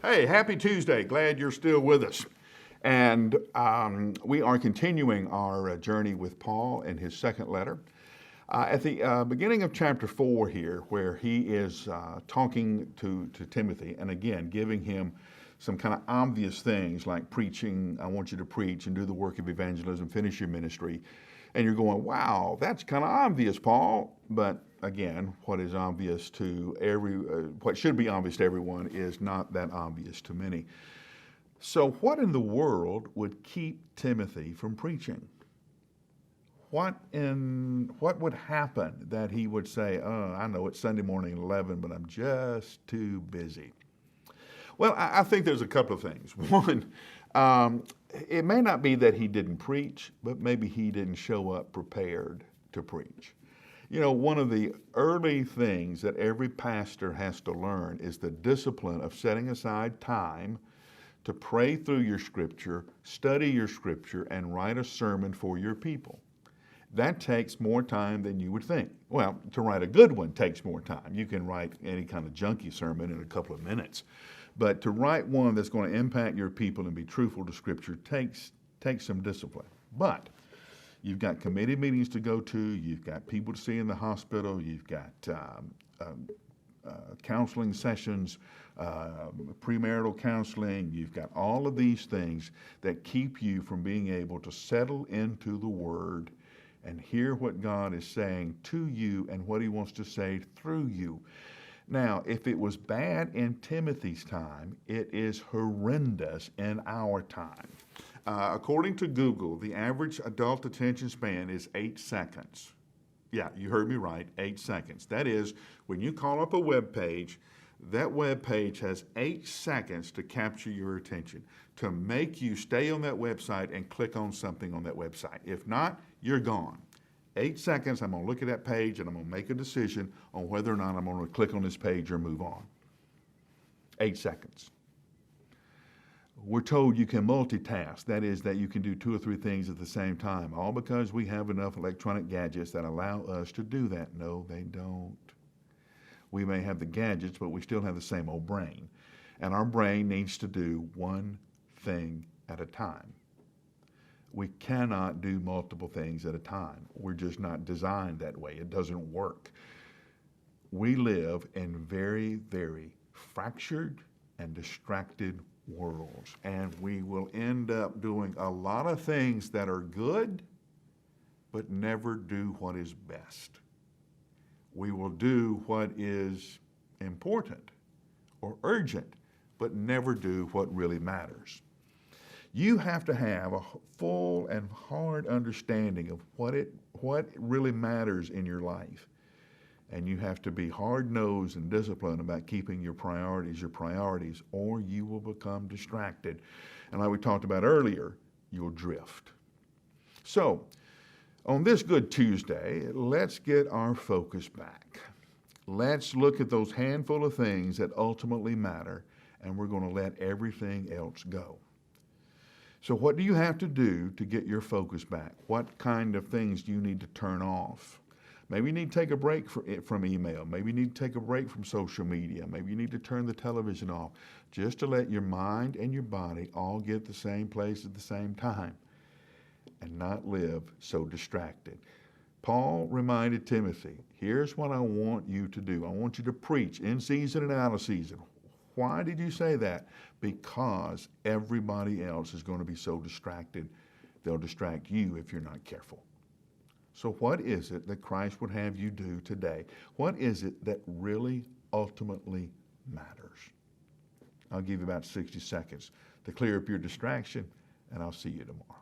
Hey, happy Tuesday. Glad you're still with us. And we are continuing our journey with Paul in his second letter. At the beginning of chapter 4 here, where he is talking to Timothy, and again, giving him some kind of obvious things like preaching, I want you to preach and do the work of evangelism, finish your ministry. And you're going, wow, that's kind of obvious, Paul. But again, what is obvious to what should be obvious to everyone is not that obvious to many. So what in the world would keep Timothy from preaching? What would happen that he would say, oh, I know it's Sunday morning at 11, but I'm just too busy? Well, I think there's a couple of things. One, it may not be that he didn't preach, but maybe he didn't show up prepared to preach. You know, one of the early things that every pastor has to learn is the discipline of setting aside time to pray through your scripture, study your scripture, and write a sermon for your people. That takes more time than you would think. Well, to write a good one takes more time. You can write any kind of junky sermon in a couple of minutes. But to write one that's going to impact your people and be truthful to Scripture takes some discipline. But you've got committee meetings to go to, you've got people to see in the hospital, you've got counseling sessions, premarital counseling, you've got all of these things that keep you from being able to settle into the Word and hear what God is saying to you and what He wants to say through you. Now, if it was bad in Timothy's time, it is horrendous in our time. According to Google, the average adult attention span is 8 seconds. Yeah, you heard me right, 8 seconds. That is, when you call up a web page, that web page has 8 seconds to capture your attention, to make you stay on that website and click on something on that website. If not, you're gone. 8 seconds, I'm going to look at that page and I'm going to make a decision on whether or not I'm going to click on this page or move on. 8 seconds. We're told you can multitask. That is, that you can do 2 or 3 things at the same time, all because we have enough electronic gadgets that allow us to do that. No, they don't. We may have the gadgets, but we still have the same old brain. And our brain needs to do one thing at a time. We cannot do multiple things at a time. We're just not designed that way. It doesn't work. We live in very, very fractured and distracted worlds, and we will end up doing a lot of things that are good, but never do what is best. We will do what is important or urgent, but never do what really matters. You have to have a full and hard understanding of what really matters in your life. And you have to be hard-nosed and disciplined about keeping your priorities, or you will become distracted. And like we talked about earlier, you'll drift. So, on this Good Tuesday, let's get our focus back. Let's look at those handful of things that ultimately matter, and we're going to let everything else go. So what do you have to do to get your focus back? What kind of things do you need to turn off? Maybe you need to take a break from email. Maybe you need to take a break from social media. Maybe you need to turn the television off just to let your mind and your body all get the same place at the same time and not live so distracted. Paul reminded Timothy, here's what I want you to do. I want you to preach in season and out of season. Why did you say that? Because everybody else is going to be so distracted, they'll distract you if you're not careful. So what is it that Christ would have you do today? What is it that really ultimately matters? I'll give you about 60 seconds to clear up your distraction, and I'll see you tomorrow.